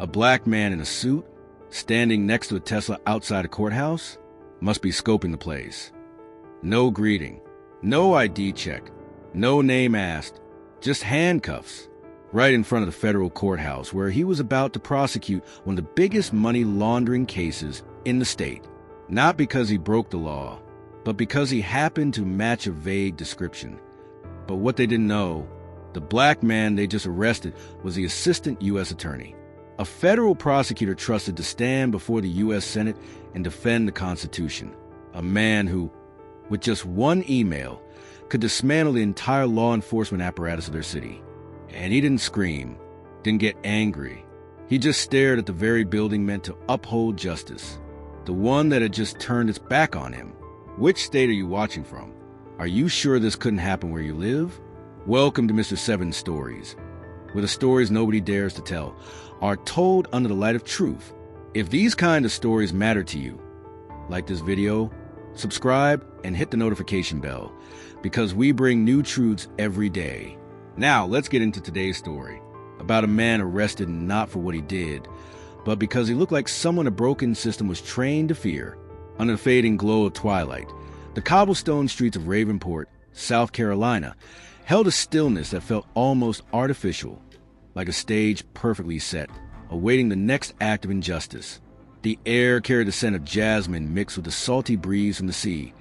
A black man in a suit, standing next to a Tesla outside a courthouse, must be scoping the place. No greeting, no ID check, no name asked, just handcuffs, right in front of the federal courthouse where he was about to prosecute one of the biggest money laundering cases in the state. Not because he broke the law, but because he happened to match a vague description. But what they didn't know, the black man they just arrested was the assistant U.S. attorney, a federal prosecutor trusted to stand before the U.S. Senate and defend the Constitution, a man who, with just one email, could dismantle the entire law enforcement apparatus of their city. And he didn't scream, didn't get angry. He just stared at the very building meant to uphold justice, the one that had just turned its back on him. Which state are you watching from? Are you sure this couldn't happen where you live? Welcome to Mr. Seven's Stories, where the stories nobody dares to tell are told under the light of truth. If these kind of stories matter to you, like this video, subscribe, and hit the notification bell, because we bring new truths every day. Now, let's get into today's story, about a man arrested not for what he did, but because he looked like someone a broken system was trained to fear. Under the fading glow of twilight, the cobblestone streets of Ravenport, South Carolina, held a stillness that felt almost artificial, like a stage perfectly set, awaiting the next act of injustice. The air carried the scent of jasmine mixed with the salty breeze from the sea,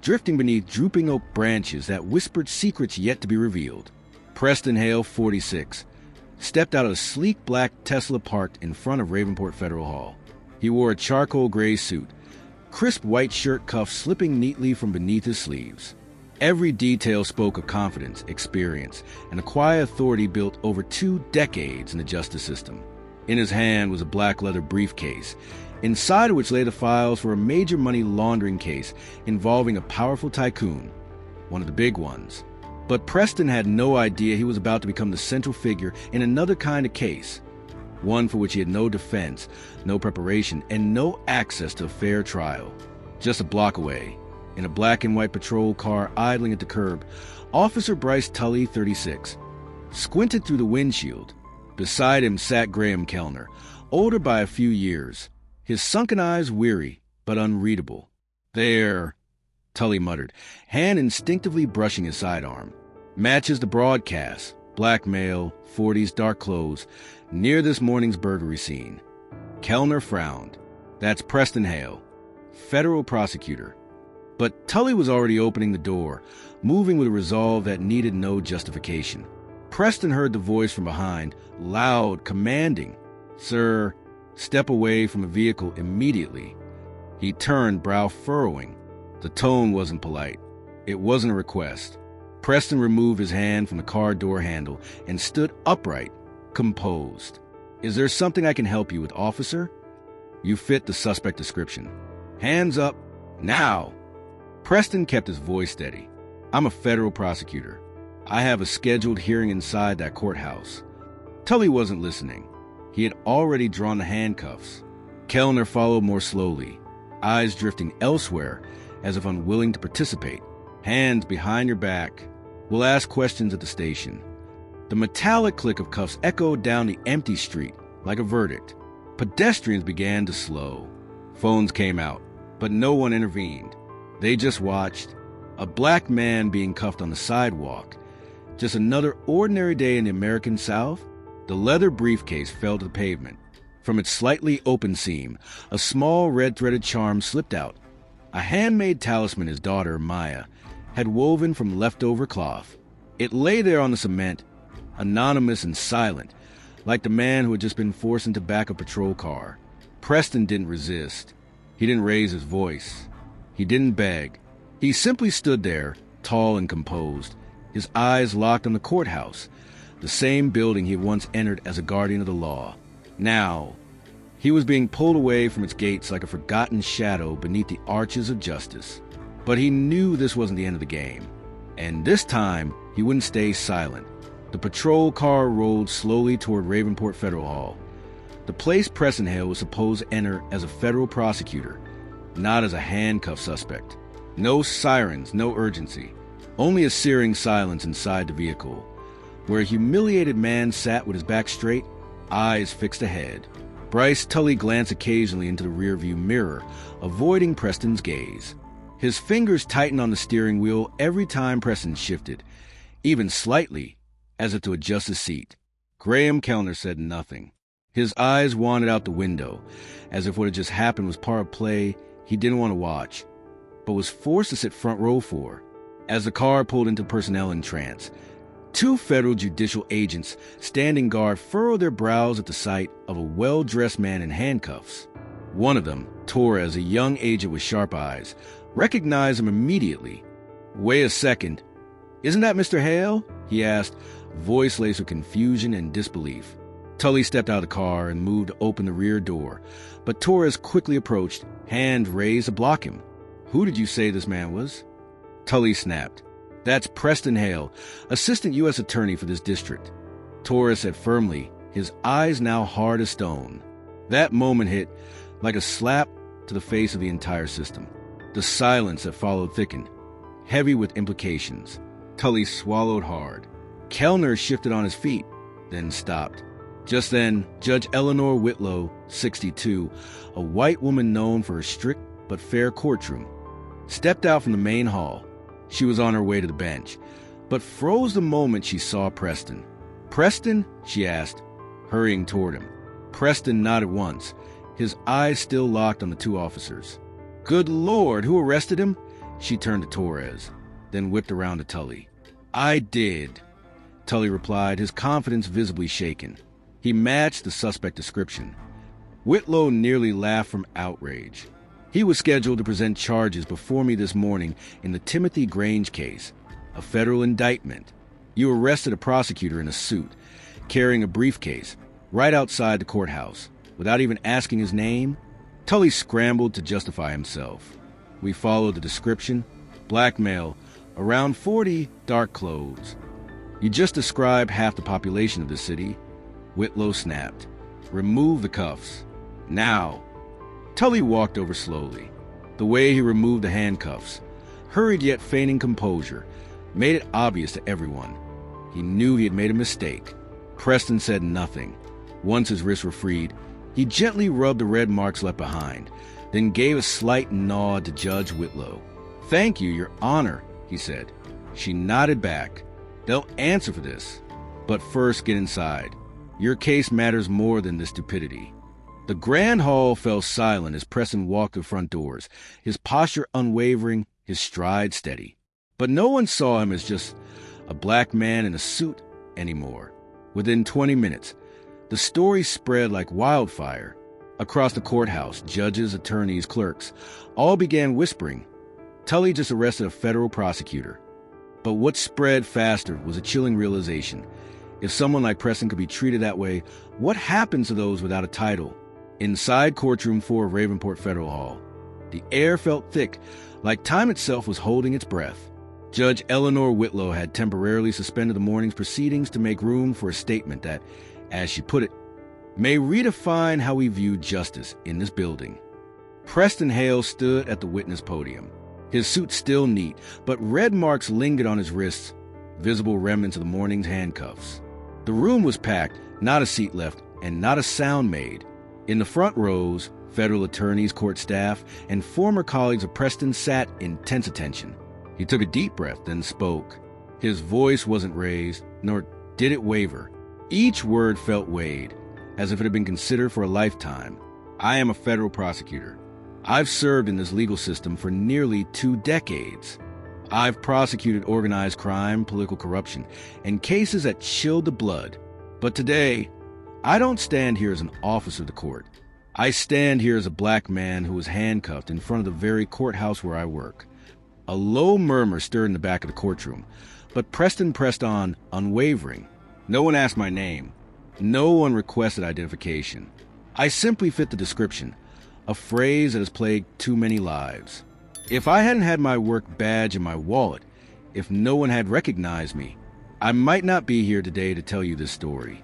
drifting beneath drooping oak branches that whispered secrets yet to be revealed. Preston Hale, 46, stepped out of a sleek black Tesla parked in front of Ravenport Federal Hall. He wore a charcoal gray suit, crisp white shirt cuffs slipping neatly from beneath his sleeves. Every detail spoke of confidence, experience, and a quiet authority built over 2 decades in the justice system. In his hand was a black leather briefcase, inside of which lay the files for a major money laundering case involving a powerful tycoon, one of the big ones. But Preston had no idea he was about to become the central figure in another kind of case, one for which he had no defense, no preparation, and no access to a fair trial. Just a block away, in a black and white patrol car idling at the curb, Officer Bryce Tully, 36, squinted through the windshield. Beside him sat Graham Kellner, older by a few years, his sunken eyes weary but unreadable. "There," Tully muttered, hand instinctively brushing his sidearm. "Matches the broadcast. Black male, 40s, dark clothes, near this morning's burglary scene." Kellner frowned. "That's Preston Hale, federal prosecutor." But Tully was already opening the door, moving with a resolve that needed no justification. Preston heard the voice from behind, loud, commanding. "Sir, step away from the vehicle immediately." He turned, brow furrowing. The tone wasn't polite. It wasn't a request. Preston removed his hand from the car door handle and stood upright, composed. "Is there something I can help you with, officer?" "You fit the suspect description." "Hands up, now!" Preston kept his voice steady. "I'm a federal prosecutor. I have a scheduled hearing inside that courthouse." Tully wasn't listening. He had already drawn the handcuffs. Kellner followed more slowly, eyes drifting elsewhere as if unwilling to participate. "Hands behind your back. We'll ask questions at the station." The metallic click of cuffs echoed down the empty street like a verdict. Pedestrians began to slow. Phones came out, but no one intervened. They just watched. A black man being cuffed on the sidewalk. Just another ordinary day in the American South. The leather briefcase fell to the pavement. From its slightly open seam, a small red-threaded charm slipped out. A handmade talisman his daughter, Maya, had woven from leftover cloth. It lay there on the cement, anonymous and silent, like the man who had just been forced into back a patrol car. Preston didn't resist. He didn't raise his voice. He didn't beg. He simply stood there, tall and composed, his eyes locked on the courthouse, the same building he had once entered as a guardian of the law. Now, he was being pulled away from its gates like a forgotten shadow beneath the arches of justice. But he knew this wasn't the end of the game. And this time, he wouldn't stay silent. The patrol car rolled slowly toward Ravenport Federal Hall, the place Preston Hale was supposed to enter as a federal prosecutor, not as a handcuffed suspect. No sirens, no urgency. Only a searing silence inside the vehicle, where a humiliated man sat with his back straight, eyes fixed ahead. Bryce Tully glanced occasionally into the rearview mirror, avoiding Preston's gaze. His fingers tightened on the steering wheel every time Preston shifted, even slightly, as if to adjust his seat. Graham Kellner said nothing. His eyes wandered out the window, as if what had just happened was part of play he didn't want to watch, but was forced to sit front row for. As the car pulled into personnel entrance, 2 federal judicial agents standing guard furrowed their brows at the sight of a well-dressed man in handcuffs. One of them, Torres, a young agent with sharp eyes, recognized him immediately. "Wait a second. Isn't that Mr. Hale?" he asked, voice laced with confusion and disbelief. Tully stepped out of the car and moved to open the rear door, but Torres quickly approached, hand raised to block him. "Who did you say this man was?" Tully snapped. "That's Preston Hale, Assistant U.S. Attorney for this district," Torres said firmly, his eyes now hard as stone. That moment hit like a slap to the face of the entire system. The silence that followed thickened, heavy with implications. Tully swallowed hard. Kellner shifted on his feet, then stopped. Just then, Judge Eleanor Whitlow, 62, a white woman known for her strict but fair courtroom, stepped out from the main hall. She was on her way to the bench, but froze the moment she saw Preston. "Preston?" she asked, hurrying toward him. Preston nodded once, his eyes still locked on the 2 officers. "Good Lord, who arrested him?" She turned to Torres, then whipped around to Tully. "I did," Tully replied, his confidence visibly shaken. He matched the suspect description. Whitlow nearly laughed from outrage. "He was scheduled to present charges before me this morning in the Timothy Grange case, a federal indictment. You arrested a prosecutor in a suit, carrying a briefcase, right outside the courthouse, without even asking his name?" Tully scrambled to justify himself. "We followed the description. Black male, around 40, dark clothes. You just described half the population of the city." Whitlow snapped. "Remove the cuffs. Now." Tully walked over slowly. The way he removed the handcuffs, hurried yet feigning composure, made it obvious to everyone. He knew he had made a mistake. Preston said nothing. Once his wrists were freed, he gently rubbed the red marks left behind, then gave a slight nod to Judge Whitlow. "Thank you, Your Honor," he said. She nodded back. "They'll answer for this. But first, get inside. Your case matters more than this stupidity." The grand hall fell silent as Preston walked to the front doors, his posture unwavering, his stride steady. But no one saw him as just a black man in a suit anymore. Within 20 minutes, the story spread like wildfire. Across the courthouse, judges, attorneys, clerks, all began whispering, "Tully just arrested a federal prosecutor." But what spread faster was a chilling realization. If someone like Preston could be treated that way, what happens to those without a title? Inside Courtroom 4 of Ravenport Federal Hall, the air felt thick, like time itself was holding its breath. Judge Eleanor Whitlow had temporarily suspended the morning's proceedings to make room for a statement that, as she put it, may redefine how we view justice in this building. Preston Hale stood at the witness podium, his suit still neat, but red marks lingered on his wrists, visible remnants of the morning's handcuffs. The room was packed, not a seat left, and not a sound made. In the front rows, federal attorneys, court staff, and former colleagues of Preston sat in tense attention. He took a deep breath, then spoke. His voice wasn't raised, nor did it waver. Each word felt weighed, as if it had been considered for a lifetime. "I am a federal prosecutor. I've served in this legal system for nearly 2 decades. I've prosecuted organized crime, political corruption, and cases that chilled the blood. But today, I don't stand here as an officer of the court. I stand here as a black man who was handcuffed in front of the very courthouse where I work." A low murmur stirred in the back of the courtroom, but Preston pressed on, unwavering. "No one asked my name. No one requested identification. I simply fit the description, a phrase that has plagued too many lives. If I hadn't had my work badge in my wallet, if no one had recognized me, I might not be here today to tell you this story."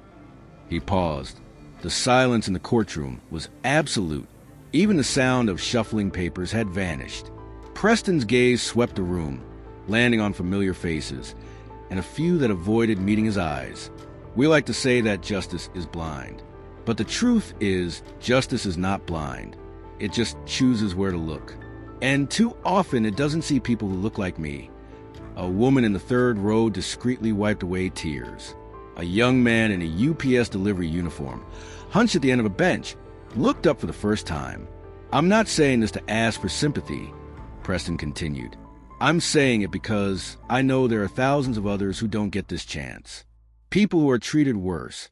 He paused. The silence in the courtroom was absolute. Even the sound of shuffling papers had vanished. Preston's gaze swept the room, landing on familiar faces, and a few that avoided meeting his eyes. "We like to say that justice is blind. But the truth is, justice is not blind. It just chooses where to look. And too often, it doesn't see people who look like me. A woman in the third row discreetly wiped away tears. A young man in a UPS delivery uniform, hunched at the end of a bench, looked up for the first time. I'm not saying this to ask for sympathy, Preston continued. I'm saying it because I know there are thousands of others who don't get this chance. People who are treated worse,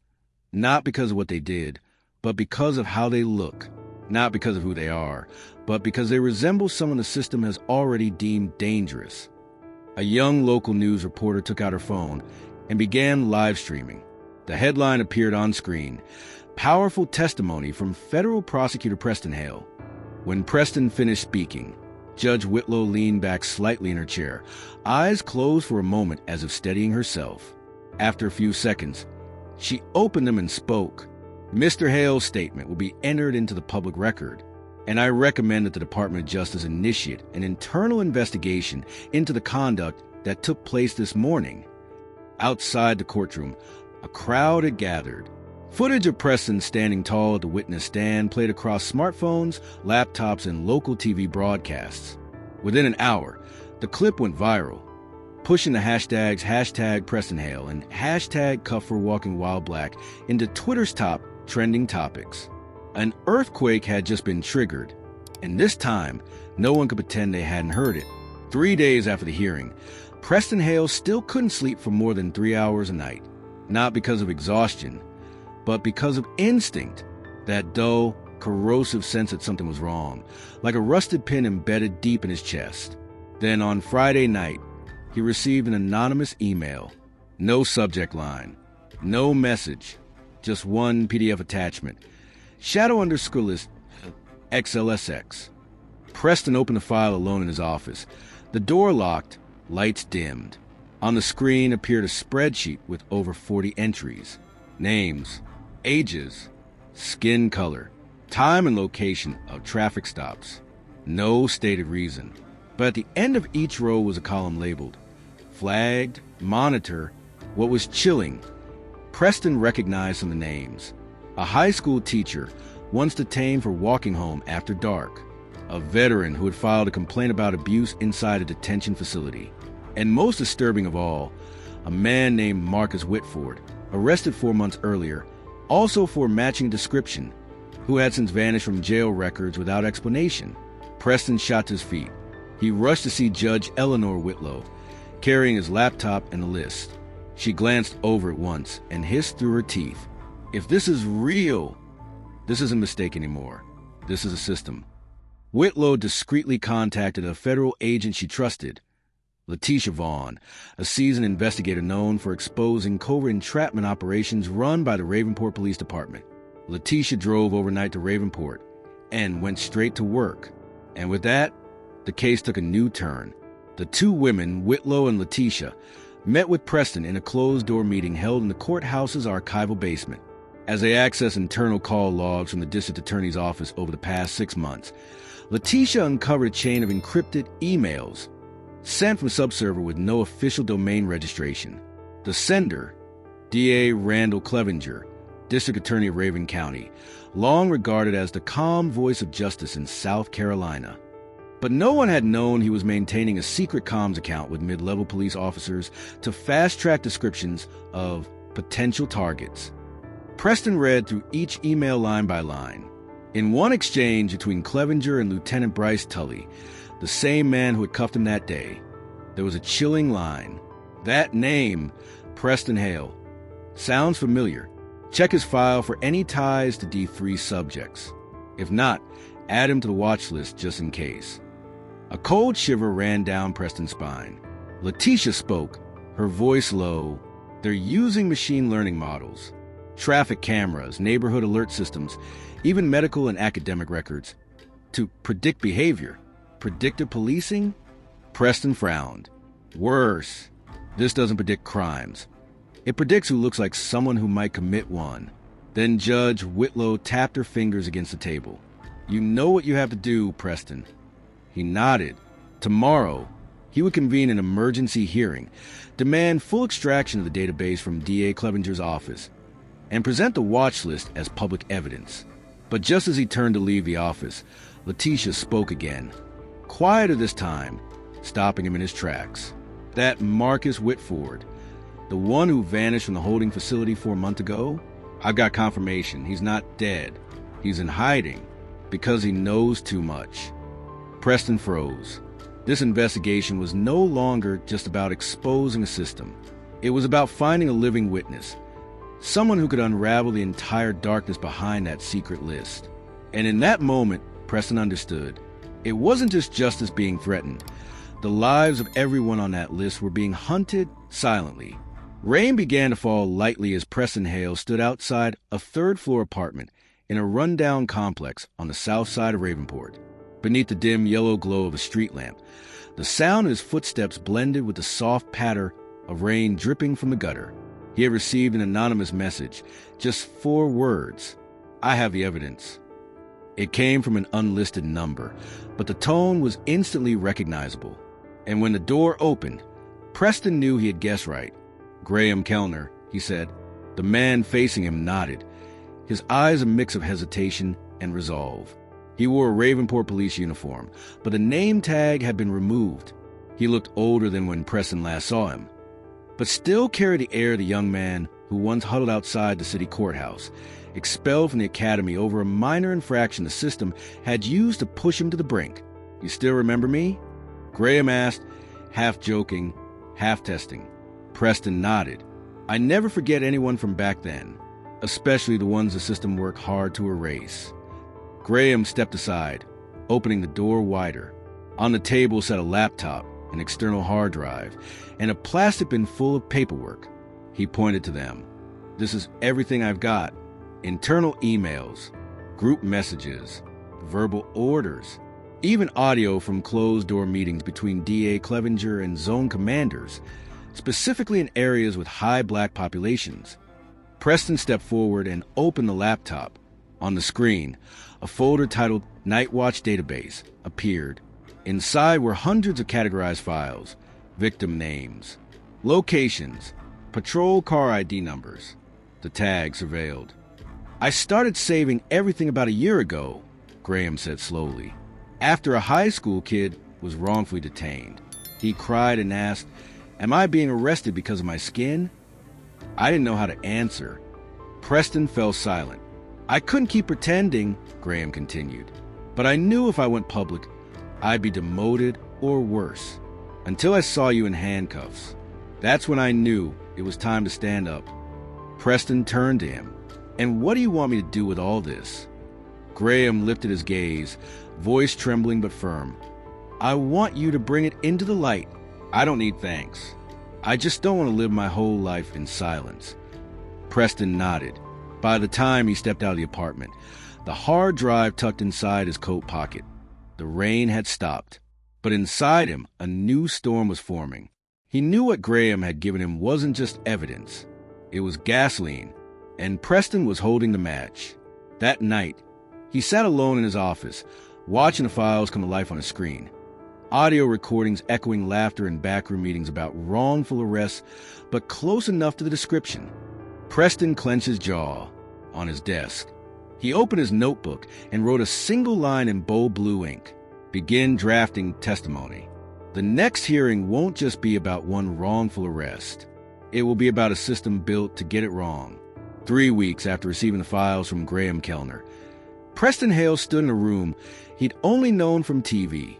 not because of what they did, but because of how they look. Not because of who they are, but because they resemble someone the system has already deemed dangerous. A young local news reporter took out her phone and began live streaming. The headline appeared on screen: "Powerful testimony from federal prosecutor Preston Hale." When Preston finished speaking, Judge Whitlow leaned back slightly in her chair, eyes closed for a moment as if steadying herself. After a few seconds, she opened them and spoke. "Mr. Hale's statement will be entered into the public record, and I recommend that the Department of Justice initiate an internal investigation into the conduct that took place this morning." Outside the courtroom, a crowd had gathered. Footage of Preston standing tall at the witness stand played across smartphones, laptops, and local TV broadcasts. Within an hour, the clip went viral, pushing the hashtags #PrestonHale and #CuffForWalkingWhile into Twitter's top trending topics. An earthquake had just been triggered, and this time, no one could pretend they hadn't heard it. 3 days after the hearing, Preston Hale still couldn't sleep for more than 3 hours a night, not because of exhaustion, but because of instinct, that dull, corrosive sense that something was wrong, like a rusted pin embedded deep in his chest. Then on Friday night, he received an anonymous email. No subject line, no message, just one PDF attachment. Shadow_list XLSX. Preston opened the file alone in his office. The door locked, lights dimmed. On the screen appeared a spreadsheet with over 40 entries. Names, ages, skin color, time and location of traffic stops. No stated reason. But at the end of each row was a column labeled flagged, monitor. What was chilling, Preston recognized some of the names. A high school teacher, once detained for walking home after dark. A veteran who had filed a complaint about abuse inside a detention facility. And most disturbing of all, a man named Marcus Whitford, arrested 4 months earlier, also for matching description, who had since vanished from jail records without explanation. Preston shot to his feet. He rushed to see Judge Eleanor Whitlow, carrying his laptop and a list. She glanced over it once and hissed through her teeth. If this is real, this isn't a mistake anymore. This is a system. Whitlow discreetly contacted a federal agent she trusted, Letitia Vaughn, a seasoned investigator known for exposing covert entrapment operations run by the Ravenport Police Department. Letitia drove overnight to Ravenport and went straight to work. And with that, the case took a new turn. The two women, Whitlow and Letitia, met with Preston in a closed-door meeting held in the courthouse's archival basement. As they accessed internal call logs from the district attorney's office over the past 6 months, Letitia uncovered a chain of encrypted emails sent from a subserver with no official domain registration. The sender, D.A. Randall Clevenger, District Attorney of Raven County, long regarded as the calm voice of justice in South Carolina. But no one had known he was maintaining a secret comms account with mid-level police officers to fast-track descriptions of potential targets. Preston read through each email line by line. In one exchange between Clevenger and Lieutenant Bryce Tully, the same man who had cuffed him that day, there was a chilling line. That name, Preston Hale, sounds familiar. Check his file for any ties to D3 subjects. If not, add him to the watch list just in case. A cold shiver ran down Preston's spine. Letitia spoke, her voice low. They're using machine learning models, traffic cameras, neighborhood alert systems, even medical and academic records to predict behavior. Predictive policing? Preston frowned. Worse, this doesn't predict crimes. It predicts who looks like someone who might commit one. Then Judge Whitlow tapped her fingers against the table. You know what you have to do, Preston. He nodded. Tomorrow, he would convene an emergency hearing, demand full extraction of the database from D.A. Clevenger's office. and present the watch list as public evidence. But just as he turned to leave the office, Letitia spoke again, quieter this time, stopping him in his tracks. That Marcus Whitford, the one who vanished from the holding facility 4 months ago? I've got confirmation. He's not dead. He's in hiding because he knows too much. Preston froze. This investigation was no longer just about exposing a system. It was about finding a living witness, someone who could unravel the entire darkness behind that secret list. And in that moment, Preston understood. It wasn't just justice being threatened. The lives of everyone on that list were being hunted silently. Rain began to fall lightly as Preston Hale stood outside a third-floor apartment in a rundown complex on the south side of Ravenport. Beneath the dim yellow glow of a street lamp, the sound of his footsteps blended with the soft patter of rain dripping from the gutter. He had received an anonymous message, just 4 words. "I have the evidence." It came from an unlisted number, but the tone was instantly recognizable. And when the door opened, Preston knew he had guessed right. "Graham Kellner," he said. The man facing him nodded, his eyes a mix of hesitation and resolve. He wore a Ravenport police uniform, but the name tag had been removed. He looked older than when Preston last saw him, but still carried the air of the young man who once huddled outside the city courthouse, expelled from the academy over a minor infraction the system had used to push him to the brink. "You still remember me?" Graham asked, half joking, half testing. Preston nodded. "I never forget anyone from back then, especially the ones the system worked hard to erase." Graham stepped aside, opening the door wider. On the table sat a laptop, an external hard drive, and a plastic bin full of paperwork. He pointed to them. "This is everything I've got. Internal emails, group messages, verbal orders, even audio from closed-door meetings between D.A. Clevenger and zone commanders, specifically in areas with high black populations." Preston stepped forward and opened the laptop. On the screen, a folder titled Night Watch Database appeared. Inside were hundreds of categorized files, victim names, locations, patrol car ID numbers. The tag surveilled. "I started saving everything about a year ago," Graham said slowly, "after a high school kid was wrongfully detained. He cried and asked, 'Am I being arrested because of my skin?' I didn't know how to answer." Preston fell silent. "I couldn't keep pretending," Graham continued, "but I knew if I went public, I'd be demoted or worse. Until I saw you in handcuffs. That's when I knew it was time to stand up." Preston turned to him. "And what do you want me to do with all this?" Graham lifted his gaze, voice trembling but firm. "I want you to bring it into the light. I don't need thanks. I just don't want to live my whole life in silence." Preston nodded. By the time he stepped out of the apartment, the hard drive tucked inside his coat pocket. The rain had stopped, but inside him a new storm was forming. He knew what Graham had given him wasn't just evidence. It was gasoline, and Preston was holding the match. That night, he sat alone in his office, watching the files come to life on a screen. Audio recordings echoing laughter in backroom meetings about wrongful arrests, but close enough to the description. Preston clenched his jaw on his desk. He opened his notebook and wrote a single line in bold blue ink. "Begin drafting testimony. The next hearing won't just be about one wrongful arrest. It will be about a system built to get it wrong." 3 weeks after receiving the files from Graham Kellner, Preston Hale stood in a room he'd only known from TV,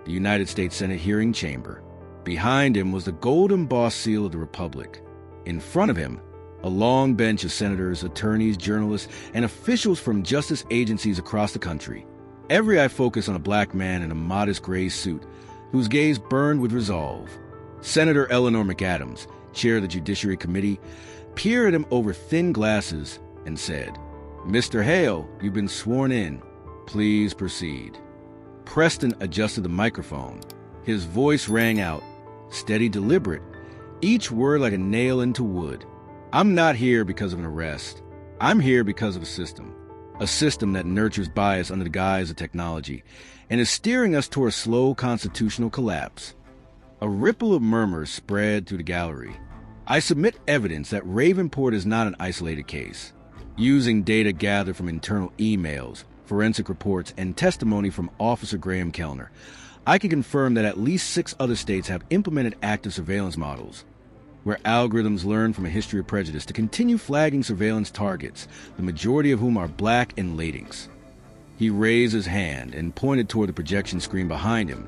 the United States Senate hearing chamber. Behind him was the gold embossed seal of the Republic. In front of him, a long bench of senators, attorneys, journalists, and officials from justice agencies across the country. Every eye focused on a black man in a modest gray suit, whose gaze burned with resolve. Senator Eleanor McAdams, chair of the Judiciary Committee, peered at him over thin glasses and said, "Mr. Hale, you've been sworn in. Please proceed." Preston adjusted the microphone. His voice rang out, steady, deliberate, each word like a nail into wood. "I'm not here because of an arrest. I'm here because of a system that nurtures bias under the guise of technology and is steering us toward a slow constitutional collapse." A ripple of murmurs spread through the gallery. I submit evidence that Ravenport is not an isolated case. Using data gathered from internal emails, forensic reports, and testimony from Officer Graham Kellner, I can confirm that at least 6 other states have implemented active surveillance models, where algorithms learn from a history of prejudice to continue flagging surveillance targets, the majority of whom are black and Latinx. He raised his hand and pointed toward the projection screen behind him,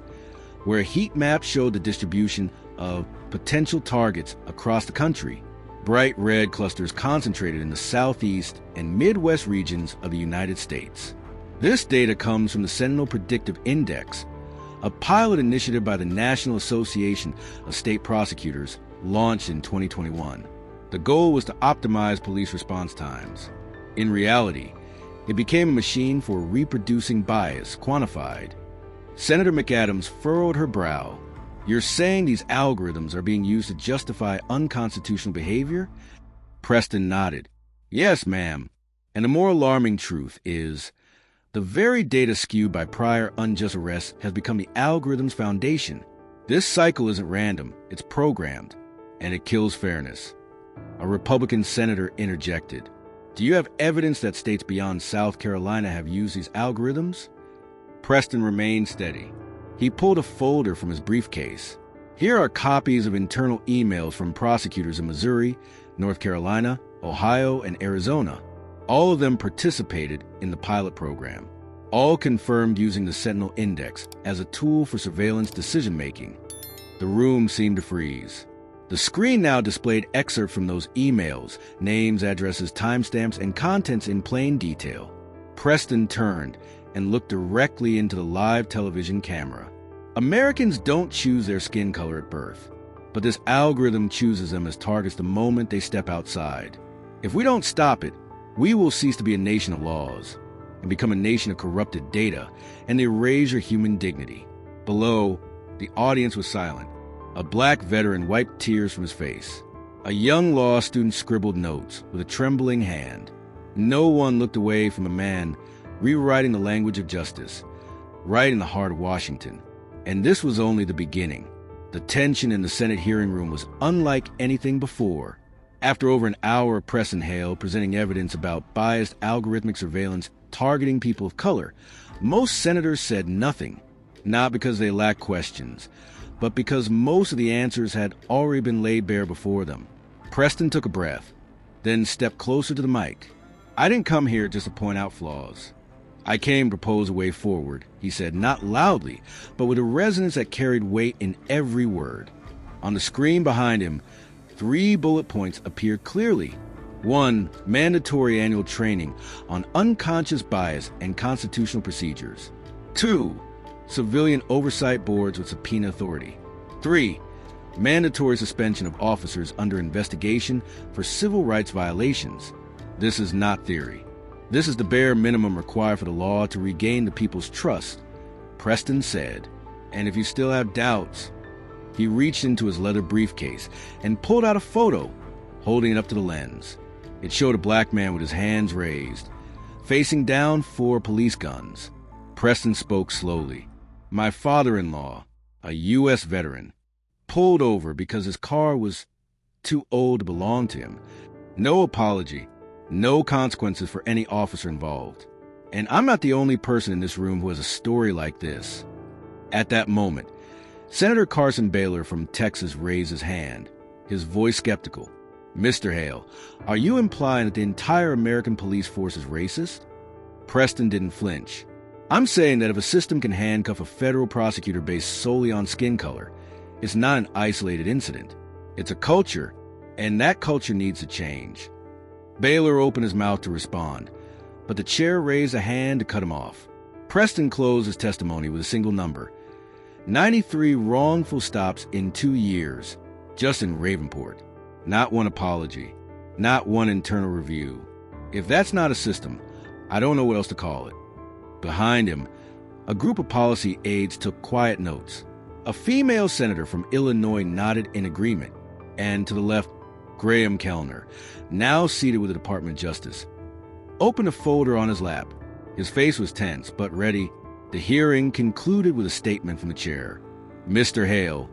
where a heat map showed the distribution of potential targets across the country. Bright red clusters concentrated in the southeast and midwest regions of the United States. This data comes from the Sentinel Predictive Index, a pilot initiative by the National Association of State Prosecutors launched in 2021. The goal was to optimize police response times. In reality, it became a machine for reproducing bias quantified. Senator McAdams furrowed her brow. You're saying these algorithms are being used to justify unconstitutional behavior? Preston nodded. Yes, ma'am. And the more alarming truth is, the very data skewed by prior unjust arrests has become the algorithm's foundation. This cycle isn't random, it's programmed, and it kills fairness. A Republican senator interjected. Do you have evidence that states beyond South Carolina have used these algorithms? Preston remained steady. He pulled a folder from his briefcase. Here are copies of internal emails from prosecutors in Missouri, North Carolina, Ohio, and Arizona. All of them participated in the pilot program. All confirmed using the Sentinel Index as a tool for surveillance decision-making. The room seemed to freeze. The screen now displayed excerpts from those emails, names, addresses, timestamps, and contents in plain detail. Preston turned and looked directly into the live television camera. Americans don't choose their skin color at birth, but this algorithm chooses them as targets the moment they step outside. If we don't stop it, we will cease to be a nation of laws and become a nation of corrupted data and erase your human dignity. Below, the audience was silent. A black veteran wiped tears from his face. A young law student scribbled notes with a trembling hand. No one looked away from a man rewriting the language of justice, right in the heart of Washington. And this was only the beginning. The tension in the Senate hearing room was unlike anything before. After over an hour of press and hail presenting evidence about biased algorithmic surveillance targeting people of color, most senators said nothing, not because they lacked questions, but because most of the answers had already been laid bare before them. Preston took a breath, then stepped closer to the mic. I didn't come here just to point out flaws. I came to propose a way forward, he said, not loudly, but with a resonance that carried weight in every word. On the screen behind him, 3 bullet points appeared clearly. 1, mandatory annual training on unconscious bias and constitutional procedures. 2, civilian oversight boards with subpoena authority. 3, mandatory suspension of officers under investigation for civil rights violations. This is not theory. This is the bare minimum required for the law to regain the people's trust, Preston said. And if you still have doubts, he reached into his leather briefcase and pulled out a photo, holding it up to the lens. It showed a black man with his hands raised, facing down 4 police guns. Preston spoke slowly. My father-in-law, a U.S. veteran, pulled over because his car was too old to belong to him. No apology. No consequences for any officer involved. And I'm not the only person in this room who has a story like this. At that moment, Senator Carson Baylor from Texas raised his hand, his voice skeptical. Mr. Hale, are you implying that the entire American police force is racist? Preston didn't flinch. I'm saying that if a system can handcuff a federal prosecutor based solely on skin color, it's not an isolated incident. It's a culture, and that culture needs to change. Baylor opened his mouth to respond, but the chair raised a hand to cut him off. Preston closed his testimony with a single number. 93 wrongful stops in 2 years, just in Ravenport. Not one apology, not one internal review. If that's not a system, I don't know what else to call it. Behind him, a group of policy aides took quiet notes. A female senator from Illinois nodded in agreement, and to the left, Graham Kellner, now seated with the Department of Justice, opened a folder on his lap. His face was tense, but ready. The hearing concluded with a statement from the chair. Mr. Hale,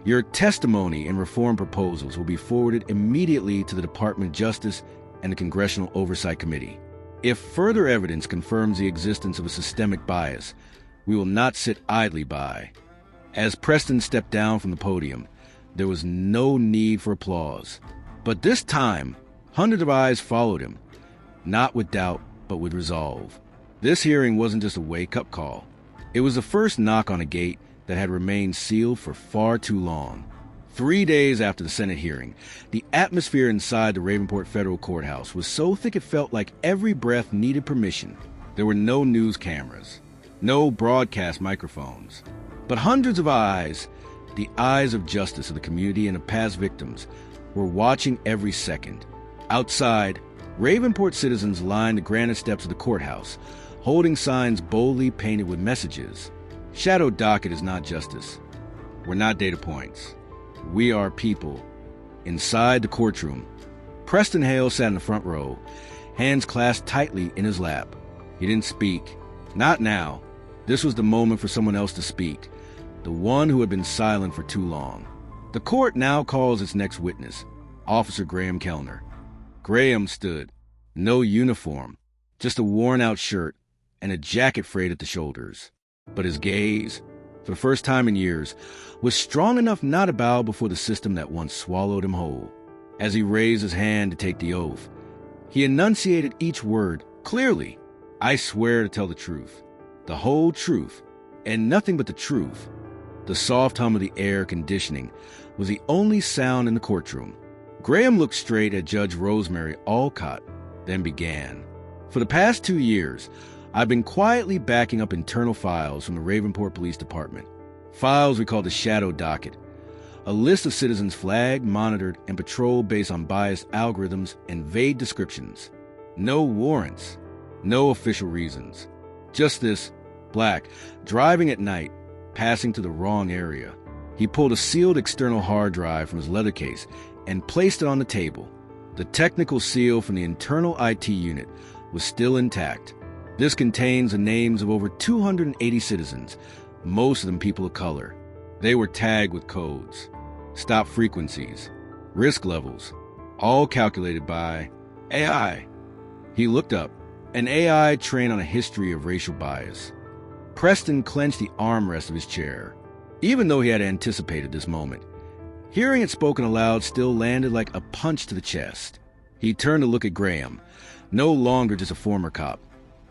Your testimony and reform proposals will be forwarded immediately to the Department of Justice and the Congressional Oversight Committee. If further evidence confirms the existence of a systemic bias, we will not sit idly by. As Preston stepped down from the podium, there was no need for applause. But this time, hundreds of eyes followed him, not with doubt, but with resolve. This hearing wasn't just a wake-up call. It was the first knock on a gate that had remained sealed for far too long. 3 days after the Senate hearing, the atmosphere inside the Ravenport Federal Courthouse was so thick it felt like every breath needed permission. There were no news cameras, no broadcast microphones, but hundreds of eyes, the eyes of justice of the community and of past victims, were watching every second. Outside, Ravenport citizens lined the granite steps of the courthouse, holding signs boldly painted with messages. Shadow docket is not justice. We're not data points. We are people. Inside the courtroom, Preston Hale sat in the front row, hands clasped tightly in his lap. He didn't speak. Not now. This was the moment for someone else to speak, the one who had been silent for too long. The court now calls its next witness, Officer Graham Kellner. Graham stood. No uniform, just a worn-out shirt and a jacket frayed at the shoulders. But his gaze, for the first time in years, was strong enough not to bow before the system that once swallowed him whole. As he raised his hand to take the oath, he enunciated each word clearly. I swear to tell the truth, the whole truth, and nothing but the truth. The soft hum of the air conditioning was the only sound in the courtroom. Graham looked straight at Judge Rosemary Alcott, then began. For the past 2 years, I've been quietly backing up internal files from the Ravenport Police Department. Files we call the Shadow Docket, a list of citizens flagged, monitored, and patrolled based on biased algorithms and vague descriptions. No warrants, no official reasons. Just this, Black, driving at night, passing to the wrong area. He pulled a sealed external hard drive from his leather case and placed it on the table. The technical seal from the internal IT unit was still intact. This contains the names of over 280 citizens, most of them people of color. They were tagged with codes, stop frequencies, risk levels, all calculated by AI. He looked up, an AI trained on a history of racial bias. Preston clenched the armrest of his chair, even though he had anticipated this moment. Hearing it spoken aloud still landed like a punch to the chest. He turned to look at Graham, no longer just a former cop,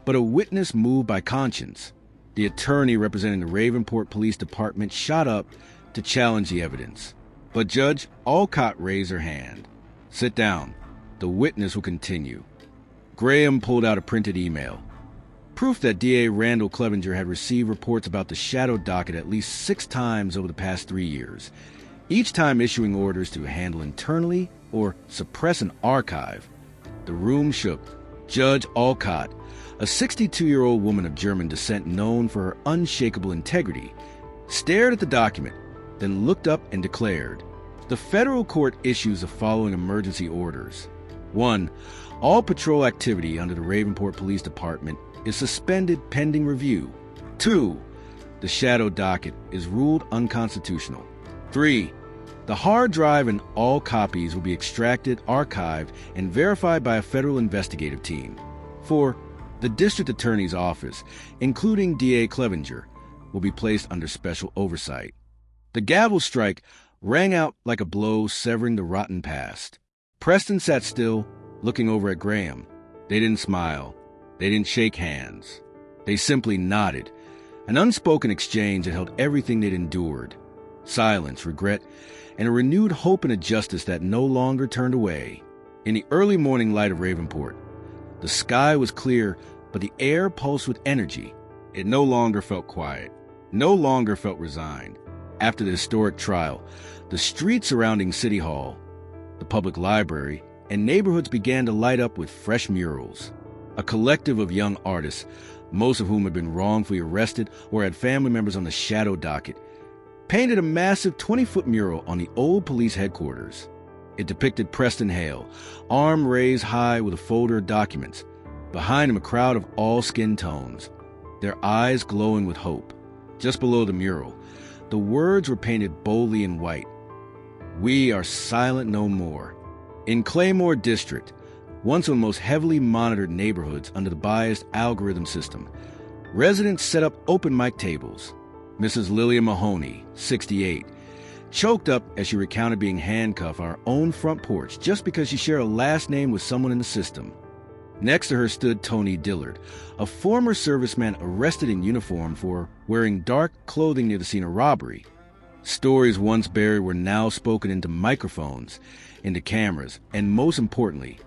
but a witness moved by conscience. The attorney representing the Ravenport Police Department shot up to challenge the evidence. But Judge Alcott raised her hand. Sit down. The witness will continue. Graham pulled out a printed email. Proof that DA Randall Clevenger had received reports about the shadow docket at least 6 times over the past 3 years, each time issuing orders to handle internally or suppress an archive. The room shook. Judge Alcott, a 62-year-old woman of German descent known for her unshakable integrity, stared at the document, then looked up and declared, "The federal court issues the following emergency orders. 1. All patrol activity under the Ravenport Police Department is suspended pending review. 2. The shadow docket is ruled unconstitutional. 3. The hard drive and all copies will be extracted, archived, and verified by a federal investigative team. 4. The district attorney's office, including DA Clevenger, will be placed under special oversight." The gavel strike rang out like a blow severing the rotten past. Preston sat still, looking over at Graham. They didn't smile. They didn't shake hands. They simply nodded, an unspoken exchange that held everything they'd endured. Silence, regret, and a renewed hope in a justice that no longer turned away. In the early morning light of Ravenport, the sky was clear, but the air pulsed with energy. It no longer felt quiet, no longer felt resigned. After the historic trial, the streets surrounding City Hall, the public library, and neighborhoods began to light up with fresh murals. A collective of young artists, most of whom had been wrongfully arrested or had family members on the shadow docket, painted a massive 20-foot mural on the old police headquarters. It depicted Preston Hale, arm raised high with a folder of documents. Behind him, a crowd of all skin tones, their eyes glowing with hope. Just below the mural, The words were painted boldly in white. "We are silent no more." In Claymore District, once one of the most heavily monitored neighborhoods under the biased algorithm system, residents set up open mic tables. Mrs. Lillian Mahoney, 68, choked up as she recounted being handcuffed on her own front porch just because she shared a last name with someone in the system. Next to her stood Tony Dillard, a former serviceman arrested in uniform for wearing dark clothing near the scene of robbery. Stories once buried were now spoken into microphones, into cameras, and most importantly,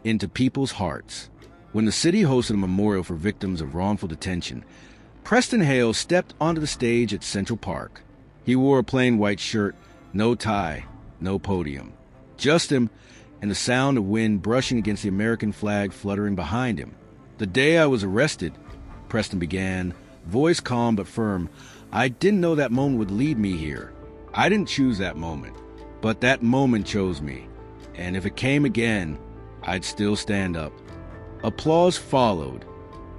into people's hearts. When the city hosted a memorial for victims of wrongful detention, Preston Hale stepped onto the stage at Central Park. He wore a plain white shirt, no tie, no podium. Just him and the sound of wind brushing against the American flag fluttering behind him. "The day I was arrested," Preston began, voice calm but firm, "I didn't know that moment would lead me here. I didn't choose that moment, but that moment chose me. And if it came again, I'd still stand up." Applause followed,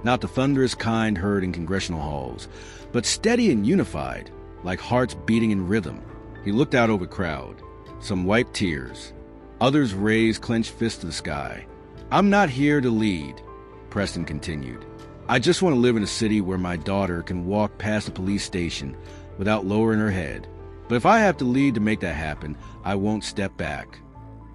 not the thunderous kind heard in congressional halls, but steady and unified, like hearts beating in rhythm. He looked out over the crowd. Some wiped tears. Others raised clenched fists to the sky. "I'm not here to lead," Preston continued. "I just want to live in a city where my daughter can walk past a police station without lowering her head. But if I have to lead to make that happen, I won't step back."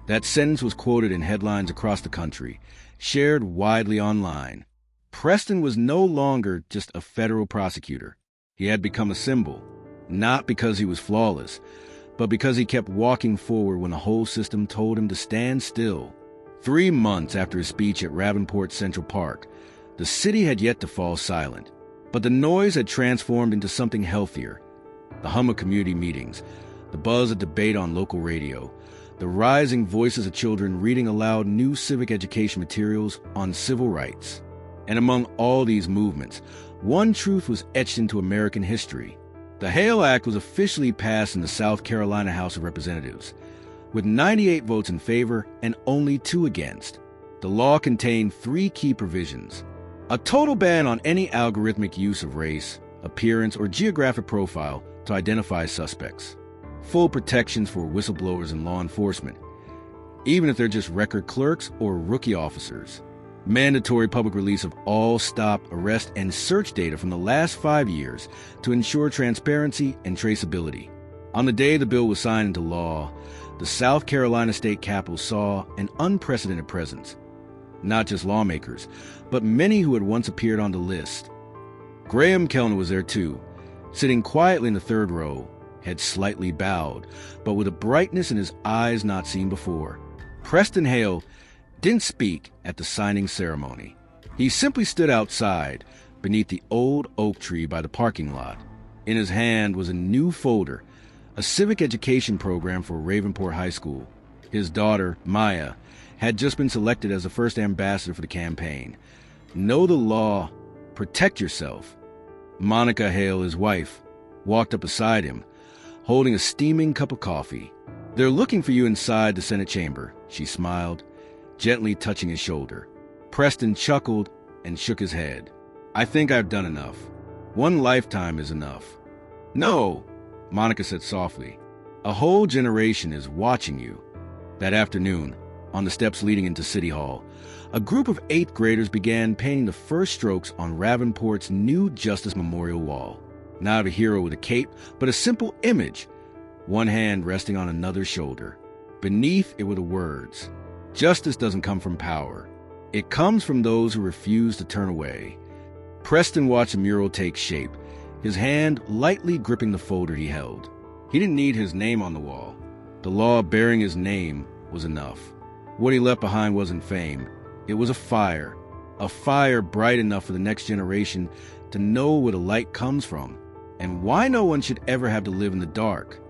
That sentence was quoted in headlines across the country, shared widely online. Preston was no longer just a federal prosecutor. He had become a symbol, not because he was flawless, but because he kept walking forward when the whole system told him to stand still. 3 months after his speech at Ravenport Central Park, the city had yet to fall silent, but the noise had transformed into something healthier. The hum of community meetings, the buzz of debate on local radio, the rising voices of children reading aloud new civic education materials on civil rights. And among all these movements, one truth was etched into American history. The Hale Act was officially passed in the South Carolina House of Representatives, with 98 votes in favor and only 2 against. The law contained 3 key provisions: a total ban on any algorithmic use of race, appearance, or geographic profile to identify suspects, full protections for whistleblowers and law enforcement, even if they're just record clerks or rookie officers, mandatory public release of all stop, arrest, and search data from the last 5 years to ensure transparency and traceability. On the day the bill was signed into law, the South Carolina State Capitol saw an unprecedented presence. Not just lawmakers, but many who had once appeared on the list. Graham Kellner was there too, sitting quietly in the 3rd row, head slightly bowed, but with a brightness in his eyes not seen before. Preston Hale didn't speak at the signing ceremony. He simply stood outside, beneath the old oak tree by the parking lot. In his hand was a new folder, a civic education program for Ravenport High School. His daughter, Maya, had just been selected as the first ambassador for the campaign. Know the law, protect yourself. Monica Hale, his wife, walked up beside him, holding a steaming cup of coffee. "They're looking for you inside the Senate chamber," she smiled, gently touching his shoulder. Preston chuckled and shook his head. "I think I've done enough. 1 lifetime is enough." "No," Monica said softly. "A whole generation is watching you." That afternoon, on the steps leading into City Hall, a group of 8th graders began painting the first strokes on Ravenport's new Justice Memorial Wall. Not a hero with a cape, but a simple image, one hand resting on another's shoulder. Beneath it were the words, "Justice doesn't come from power. It comes from those who refuse to turn away." Preston watched the mural take shape, his hand lightly gripping the folder he held. He didn't need his name on the wall. The law bearing his name was enough. What he left behind wasn't fame. It was a fire bright enough for the next generation to know where the light comes from, and why no one should ever have to live in the dark.